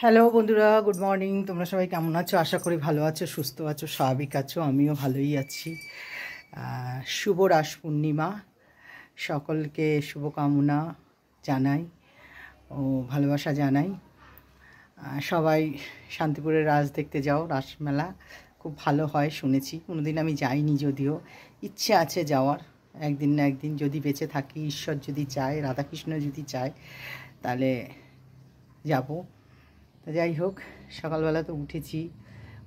Hello বন্ধুরা, good morning. তোমরা সবাই কেমন আছো? আশা করি ভালো আছো, সুস্থ আছো, স্বাভাবিক আছো। আমিও ভালোই আছি। শুভ রাস পূর্ণিমা, সকলকে শুভকামনা জানাই ও ভালোবাসা জানাই। সবাই শান্তিপুরের রাস দেখতে যাও, রাসমেলা খুব ভালো হয় শুনেছি। কোনোদিন আমি যাইনি, যদিও ইচ্ছে আছে যাওয়ার। একদিন না একদিন যদি বেঁচে থাকি, ঈশ্বর যদি চায়, রাধাকৃষ্ণ যদি চায়, তাহলে যাব। তা যাই হোক, সকালবেলা তো উঠেছি,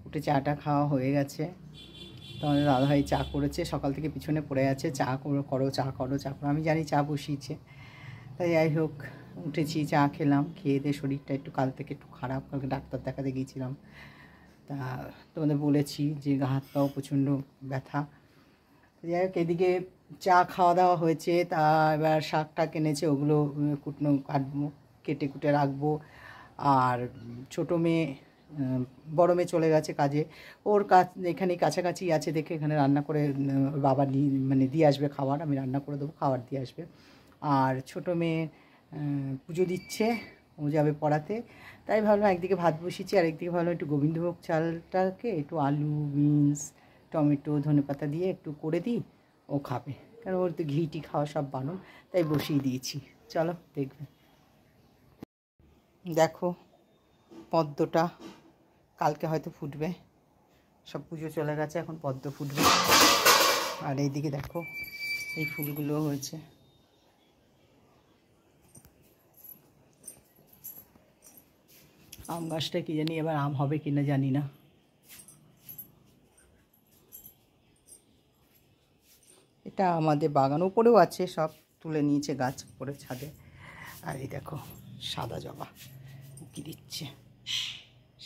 উঠে চাটা খাওয়া হয়ে গেছে। তোমাদের দাদাভাই চা করেছে, সকাল থেকে পিছনে পড়ে আছে, চা করো চা করো চা করো। আমি জানি চা বসিয়েছে। তাই যাই হোক, উঠেছি, চা খেলাম। খেয়ে দিয়ে শরীরটা একটু কাল থেকে একটু খারাপ, কালকে ডাক্তার দেখাতে গিয়েছিলাম। তা তোমাদের বলেছি যে হাত পাও প্রচণ্ড ব্যথা। যাই হোক, এদিকে চা খাওয়া দাওয়া হয়েছে। তা এবার শাকটা কিনেছে, ওগুলো কুটনো কাটবো, কেটে কুটে রাখবো। আর ছোটো মেয়ে, বড়ো মেয়ে চলে গেছে কাজে। ওর কাজ এখানে কাছাকাছি আছে দেখে এখানে রান্না করে বাবা দিয়ে আসবে খাবার, আমি রান্না করে দেবো, খাবার দিয়ে আসবে। আর ছোটো মেয়ে পুজো দিচ্ছে, ও যাবে পড়াতে। তাই ভাবলাম একদিকে ভাত বসিয়েছি, আর একদিকে ভাবলাম একটু গোবিন্দভোগ চালটাকে একটু আলু, বিনস, টমেটো, ধনেপাতা দিয়ে একটু করে দিই, ও খাবে। কারণ ওর তো ঘিটি খাওয়া সব বানানো, তাই বসিয়ে দিয়েছি। চলো দেখবে। দেখো পদ্মটা কালকে হয়তো ফুটবে, সব পুজো চলে গেছে, এখন পদ্ম ফুটবে। আর এইদিকে দেখো এই ফুলগুলো হয়েছে। আম গাছটা কি জানি এবার আম হবে কিনা জানি না। এটা আমাদের বাগান, উপরেও আছে, সব তুলে নিয়েছে গাছ উপরে ছাদে। আর এই দেখো সাদা জবা উকি দিচ্ছে,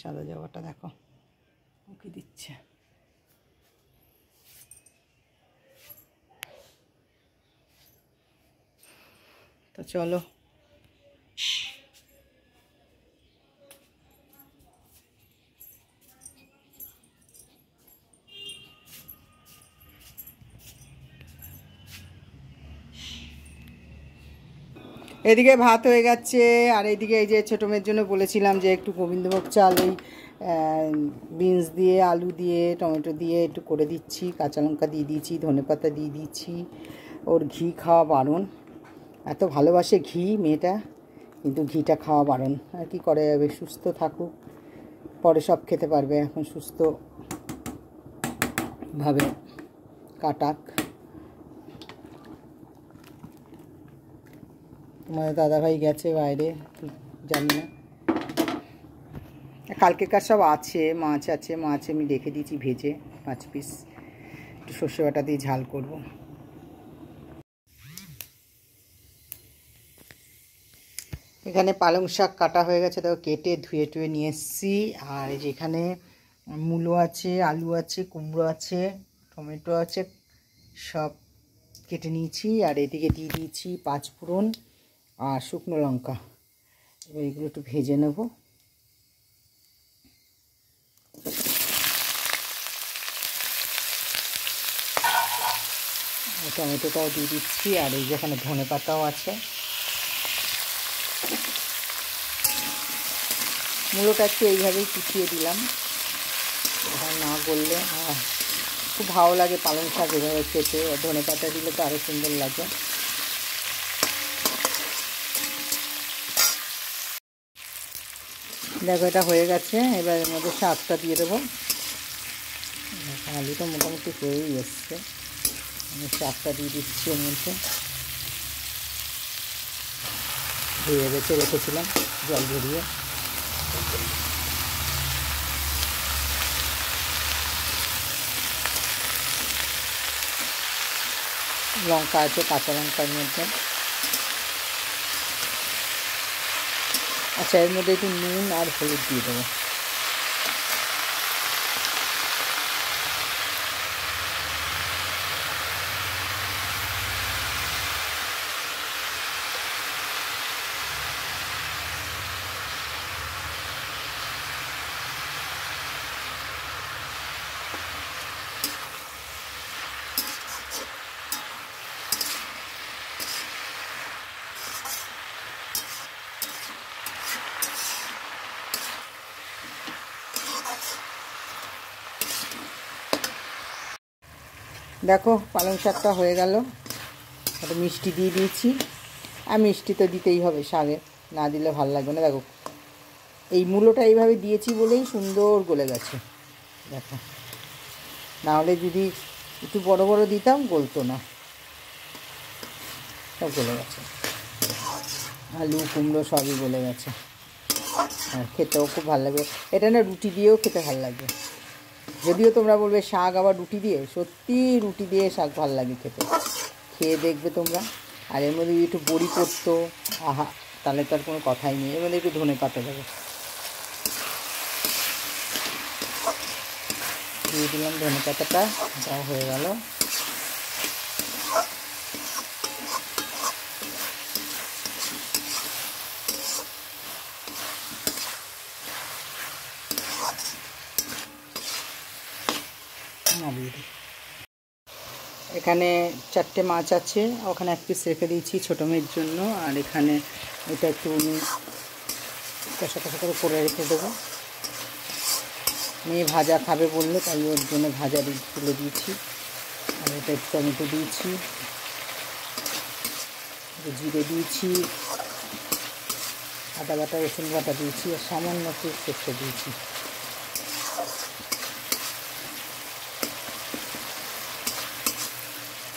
সাদা জবাটা দেখো উকি দিচ্ছে। তো চলো, এদিকে ভাত হয়ে গেছে। আর এইদিকে এই যে ছোটো মেয়ের জন্য বলেছিলাম যে একটু গোবিন্দভোগ চাল ওই বিনস দিয়ে, আলু দিয়ে, টমেটো দিয়ে একটু করে দিচ্ছি, কাঁচা লঙ্কা দিয়ে দিয়েছি, ধনেপাতা দিয়ে দিচ্ছি। ওর ঘি খাওয়া বারণ, এত ভালোবাসে ঘি মেয়েটা, কিন্তু ঘিটা খাওয়া বারণ। আর কি করে যাবে, সুস্থ থাকুক, পরে সব খেতে পারবে, এখন সুস্থভাবে কাটাক। তোমাদের দাদাভাই গেছে বাইরে, জানি না। কালকেকার সব আছে, মাছ আছে, মাছ আমি রেখে দিয়েছি ভেজে 5 পিস, একটু সর্ষে বাটা দিয়ে ঝাল করব। এখানে পালং শাক কাটা হয়ে গেছে, তাও কেটে ধুয়ে টুয়ে নিয়ে এসেছি। আর এই যে এখানে মূলো আছে, আলু আছে, কুমড়ো আছে, টমেটো আছে, সব কেটে নিয়েছি। আর এদিকে দিয়ে দিয়েছি 5 ফোড়ন আর শুকনো লঙ্কা। এবার এগুলো একটু ভেজে নেব। টমেটোটাও দিয়ে দিচ্ছি। আর এই যেখানে ধনে পাতাও আছে। মূলোটা একটু এইভাবেই কুচিয়ে দিলাম, এবার না গললে খুব ভালো লাগে পালং শাক এভাবে খেতে, ধনে পাতা দিলে তো আরও সুন্দর লাগে। দেখো এটা হয়ে গেছে, এবার এর মধ্যে শাকটা দিয়ে দেবো। আলুটা মোটামুটি হয়েই এসছে, আমি শাকটা দিয়ে দিচ্ছি এর মধ্যে। ধুয়ে বেছে রেখেছিলাম জল ঝরিয়ে। লঙ্কা আছে, কাঁচা লঙ্কার মধ্যে। আচ্ছা, এর মধ্যে একটু নুন আর হলুদ দিয়ে দেবো। দেখো পালং শাকটা হয়ে গেল, একটু মিষ্টি দিয়ে দিয়েছি। আর মিষ্টি তো দিতেই হবে শাকে, না দিলে ভালো লাগবে না। দেখো এই মূলোটা এইভাবে দিয়েছি বলেই সুন্দর গলে গেছে দেখো, নাহলে যদি একটু বড় বড় দিতাম গলতো না, সব গলে গেছে। আলু কুমড়ো সবই গলে গেছে, আর খেতেও খুব ভালো লাগবে। এটা না রুটি দিয়েও খেতে ভালো লাগবে। যদিও তোমরা বলবে শাক আবার রুটি দিয়ে, সত্যি রুটি দিয়ে শাক ভালো লাগে খেতে, খেয়ে দেখবে তোমরা। আর এর মধ্যে একটু বড়ি করতো, আহা, তাহলে তো আর কোনো কথাই নেই। এর মধ্যে একটু ধনে পাতা দেবো, দিয়ে দিলাম ধনে পাতাটা, যা হয়ে গেল। এখানে 4টে মাছ আছে, ওখানে 1 পিস রেখে দিয়েছি ছোটো মেয়ের জন্য। আর এখানে এটা একটু কষা কষা করে রেখে দেবো। মেয়ে ভাজা খাবে বললে, তাই ওর জন্য ভাজা তুলে দিয়েছি। আর এটা একটু টমেটো দিয়েছি, জিরে দিয়েছি, আদা বাটা রসুন বাটা দিয়েছি, আর সামান্য একটু সর্ষে দিয়েছি।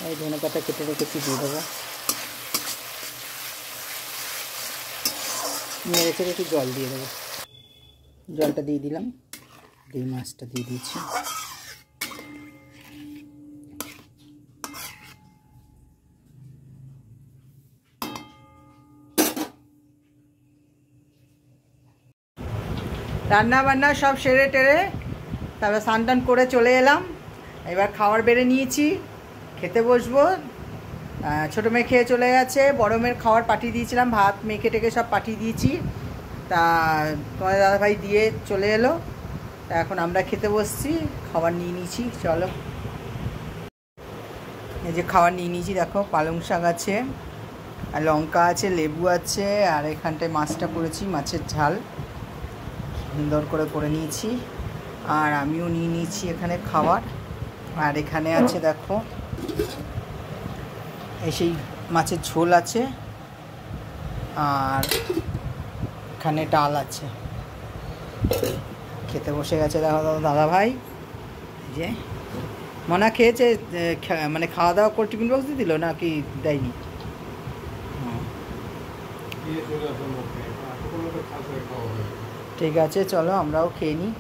এই ধনে পাতা কেটে রেখেছি দিয়ে দেবো। নেড়ে চেড়ে একটু জল দিয়ে দেবো, জলটা দিয়ে দিলাম, দিয়ে মাছটা দিয়ে দিয়েছি। রান্না বান্না সব সেরে টেরে তারপর স্নান টান করে চলে এলাম। এবার খাবার বেড়ে নিয়েছি, খেতে বসবো। ছোটো মেয়ে খেয়ে চলে গেছে, বড় মেয়ের খাবার পাঠিয়ে দিয়েছিলাম, ভাত মেখে টেকে সব পাঠিয়ে দিয়েছি। তা তোমাদের দাদাভাই দিয়ে চলে এলো, তা এখন আমরা খেতে বসছি। খাবার নিয়ে নিয়েছি, চলো। এই যে খাবার নিয়ে নিয়েছি, দেখো পালং শাক আছে, আর লঙ্কা আছে, লেবু আছে, আর এখানটায় মাছটা করেছি, মাছের ঝাল সুন্দর করে নিয়েছি। আর আমিও নিয়ে নিয়েছি এখানে খাবার। আর এখানে আছে দেখো এই সেই মাছের ঝোল আছে, আর এখানে ডাল আছে। খেতে বসে গেছে দেখো দাদা ভাই, যে মনা খেয়েছে, মানে খাওয়া দাওয়া করে টিফিন বক্স দিয়ে দিল নাকি দেয়নি? ঠিক আছে, চলো আমরাও খেয়ে নিই।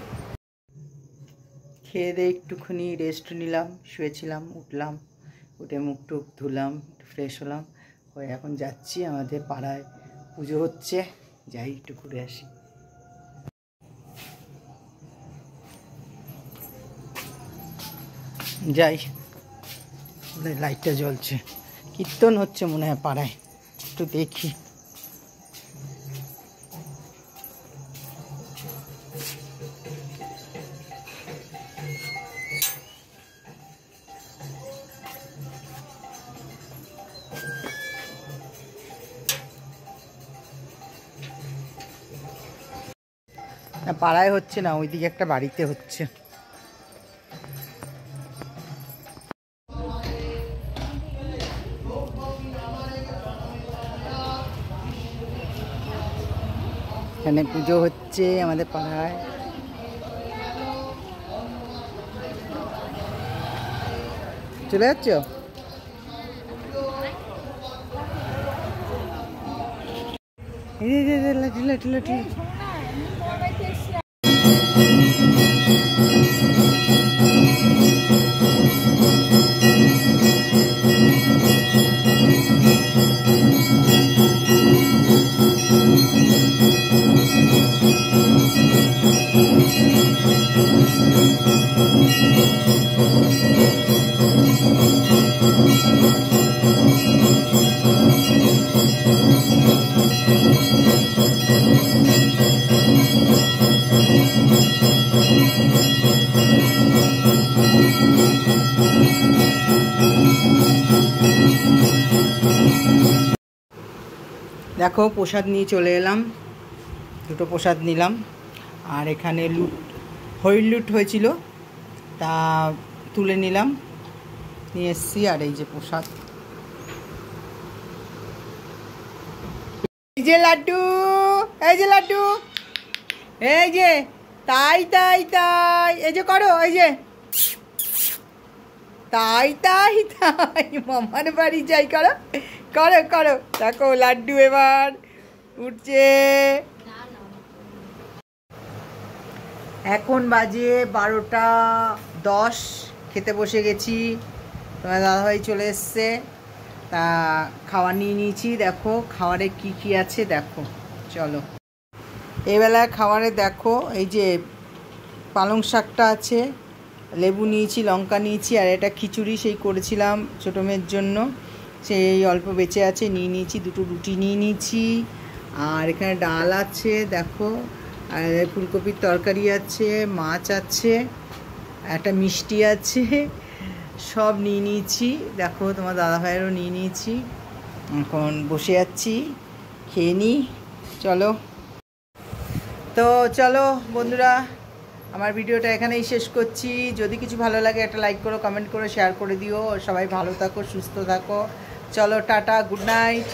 খেয়ে দিয়ে একটুখানি রেস্ট নিলাম, শুয়েছিলাম, উঠলাম, উঠে মুখ টুক ধুলাম, একটু ফ্রেশ হলাম, হয়ে এখন যাচ্ছি আমাদের পাড়ায় পুজো হচ্ছে, যাই একটু ঘুরে আসি। যাই, লাইটটা জ্বলছে, কীর্তন হচ্ছে মনে হয় পাড়ায়, একটু দেখি। না পাড়ায় হচ্ছে না, ওইদিকে একটা বাড়িতে হচ্ছে। এখানে পুজো হচ্ছে আমাদের পাড়ায়। চলে যাচ্ছ? দেখো প্রসাদ নিয়ে চলে এলাম, দুটো প্রসাদ নিলাম। আর এখানে হরিণ লুট হয়েছিল, তা তুলে নিলাম। নিয়ে এসছি। আর এই যে প্রসাদ, এই যে লাড্ডু, এই যে লাড্ডু, এই যে তাই তাই তাই, এই যে করো, এই যে তাই তাই তাই, মামার বাড়ি যাই, করো করো করো। দেখো লাড্ডু এবার উঠছে। এখন বাজে 12:10, খেতে বসে গেছি। তোমার দাদাভাই চলে এসছে, তা খাবার নিয়ে নিয়েছি। দেখো খাবারে কি কি আছে দেখো, চলো। এবেলার খাবারে দেখো, এই যে পালং শাকটা আছে, লেবু নিয়েছি, লঙ্কা নিয়েছি, আর এটা খিচুড়ি সেই করেছিলাম ছোটো মেয়ের জন্য, সেই অল্প বেঁচে আছে, নিয়ে নিয়েছি। দুটো রুটি নিয়ে নিয়েছি। আর এখানে ডাল আছে দেখো, আর ফুলকপির তরকারি আছে, মাছ আছে, একটা মিষ্টি আছে, সব নিয়ে নিয়েছি। দেখো তোমার দাদাভাইয়েরও নিয়ে নিয়েছি। এখন বসে যাচ্ছি, খেয়ে নিই, চলো। তো চলো বন্ধুরা, আমার ভিডিওটা এখানেই শেষ করছি। যদি কিছু ভালো লাগে একটা লাইক করো, কমেন্ট করো, শেয়ার করে দিও। সবাই ভালো থাকো, সুস্থ থাকো। চলো টাটা, গুড নাইট।